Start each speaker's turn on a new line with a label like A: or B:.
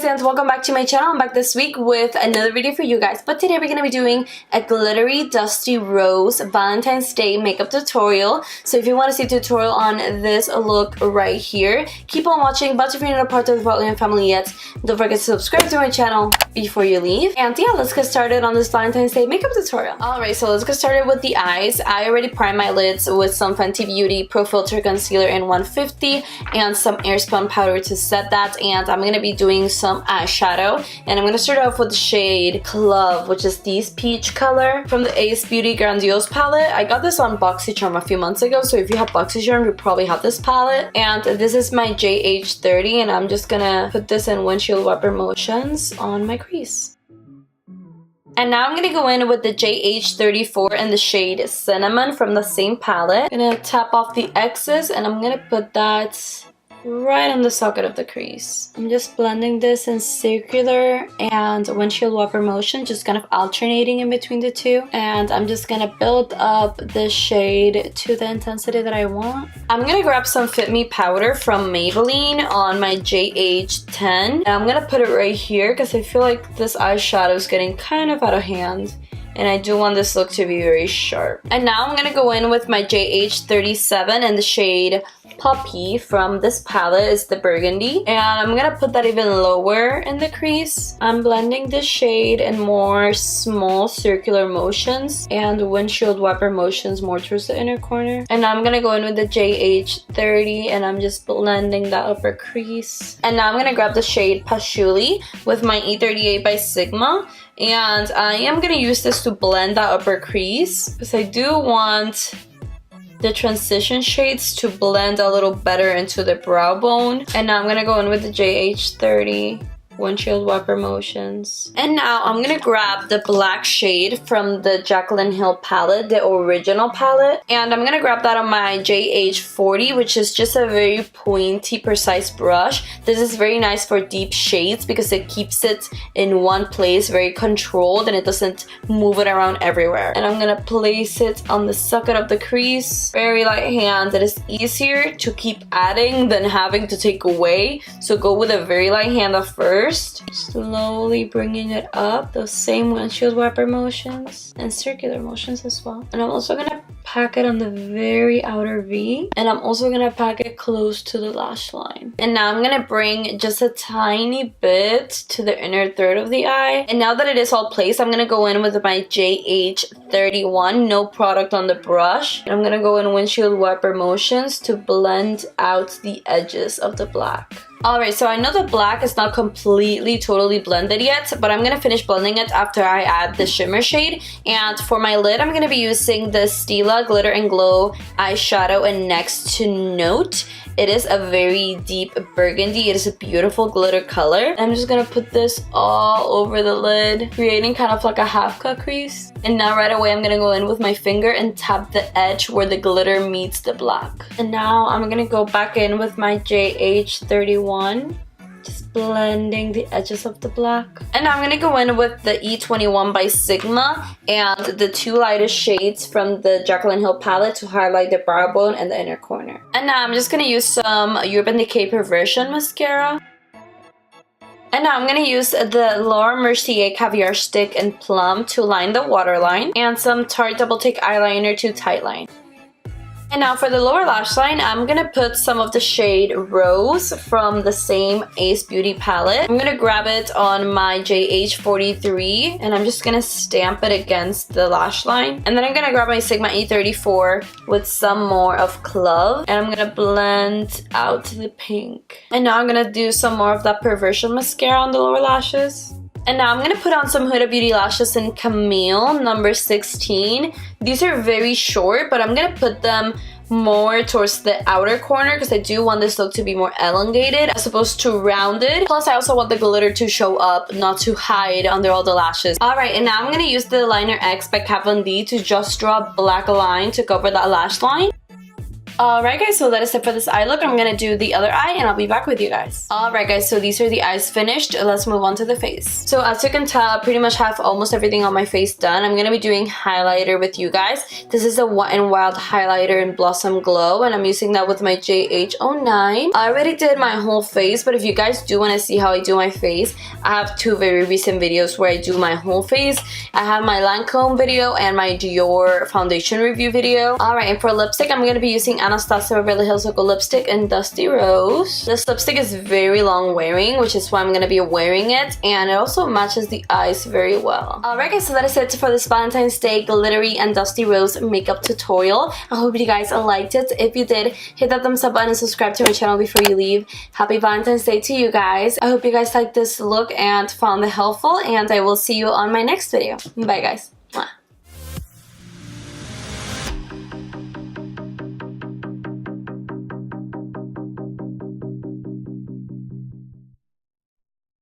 A: guys, and welcome back to my channel. I'm back this week with another video for you guys, but today we're going to be doing a glittery dusty rose Valentine's Day makeup tutorial. So if you want to see a tutorial on this look right here, keep on watching. But if you're not a part of the Valentine family yet, don't forget to subscribe to my channel before you leave. And yeah, let's get started on this Valentine's Day makeup tutorial. Alright, so let's get started with the eyes. I already primed my lids with some Fenty Beauty Pro Filt'r concealer in 150 and some Airspun powder to set that. And I'm going to be doing some eyeshadow, and I'm going to start off with the shade Plum, which is this peach color from the Ace Beauty Grandiose palette. I got this on BoxyCharm a few months ago, so if you have BoxyCharm, you probably have this palette. And this is my JH30, and I'm just gonna put this in windshield wiper motions on my crease. And now I'm gonna go in with the JH34 in the shade Cinnamon from the same palette. I'm gonna tap off the excess, and I'm gonna put that right on the socket of the crease. I'm just blending this in circular and windshield wiper motion, just kind of alternating in between the two. And I'm just gonna build up the shade to the intensity that I want. I'm gonna grab some Fit Me powder from Maybelline on my JH10. And I'm gonna put it right here because I feel like this eyeshadow is getting kind of out of hand, and I do want this look to be very sharp. And now I'm gonna go in with my JH37 in the shade Poppy from this palette, is the burgundy, and I'm gonna put that even lower in the crease. I'm blending this shade in more small circular motions and windshield wiper motions more towards the inner corner. And now I'm gonna go in with the JH30, and I'm just blending that upper crease. And now I'm gonna grab the shade Patchouli with my E38 by Sigma, and I am gonna use this to blend that upper crease because I do want the transition shades to blend a little better into the brow bone. And now I'm gonna go in with the JH30 windshield wiper motions. And now I'm gonna grab the black shade from the Jaclyn Hill palette, the original palette, and I'm gonna grab that on my JH40, which is just a very pointy, precise brush. This is very nice for deep shades because it keeps it in one place, very controlled, and it doesn't move it around everywhere. And I'm gonna place it on the socket of the crease, very light hand. It is easier to keep adding than having to take away, so go with a very light hand at first. Slowly bringing it up, those same windshield wiper motions and circular motions as well. And I'm also gonna pack it on the very outer V, and I'm also gonna pack it close to the lash line. And now I'm gonna bring just a tiny bit to the inner third of the eye. And now that it is all placed, I'm gonna go in with my JH31, no product on the brush. And I'm gonna go in windshield wiper motions to blend out the edges of the black. Alright, so I know the black is not completely, totally blended yet, but I'm going to finish blending it after I add the shimmer shade. And for my lid, I'm going to be using the Stila Glitter and Glow eyeshadow in Next to Note. It is a very deep burgundy. It is a beautiful glitter color. I'm just going to put this all over the lid, creating kind of like a half cut crease. And now right away, I'm going to go in with my finger and tap the edge where the glitter meets the black. And now I'm going to go back in with my JH31. Just blending the edges of the black. And now I'm gonna go in with the E21 by Sigma and the two lightest shades from the Jaclyn Hill palette to highlight the brow bone and the inner corner. And now I'm just gonna use some Urban Decay Perversion mascara. And now I'm going to use the Laura Mercier Caviar stick in Plum to line the waterline, and some Tarte Double Take eyeliner to tightline. And now for the lower lash line, I'm going to put some of the shade Rose from the same Ace Beauty palette. I'm going to grab it on my JH43, and I'm just going to stamp it against the lash line. And then I'm going to grab my Sigma E34 with some more of Clove, and I'm going to blend out the pink. And now I'm going to do some more of that Perversion mascara on the lower lashes. And now I'm going to put on some Huda Beauty lashes in Camille, number 16. These are very short, but I'm going to put them more towards the outer corner because I do want this look to be more elongated as opposed to rounded. Plus, I also want the glitter to show up, not to hide under all the lashes. Alright, and now I'm going to use the Liner X by Kat Von D to just draw a black line to cover that lash line. Alright guys, so that is it for this eye look. I'm gonna do the other eye and I'll be back with you guys. Alright guys, so these are the eyes finished. Let's move on to the face. So as you can tell, I pretty much have almost everything on my face done. I'm gonna be doing highlighter with you guys. This is a Wet n Wild highlighter in Blossom Glow, and I'm using that with my JH09. I already did my whole face, but if you guys do want to see how I do my face, I have two very recent videos where I do my whole face. I have my Lancome video and my Dior foundation review video. Alright, and for lipstick, I'm going to be using Anastasia Beverly Hills Local Lipstick in Dusty Rose. This lipstick is very long wearing, which is why I'm going to be wearing it, and it also matches the eyes very well. Alright guys, so that is it for this Valentine's Day Glittery and Dusty Rose makeup tutorial. I hope you guys liked it. If you did, hit that thumbs up button and subscribe to my channel before you leave. Happy Valentine's Day to you guys. I hope you guys liked this look and found it helpful, and I will see you on my next video. Bye guys.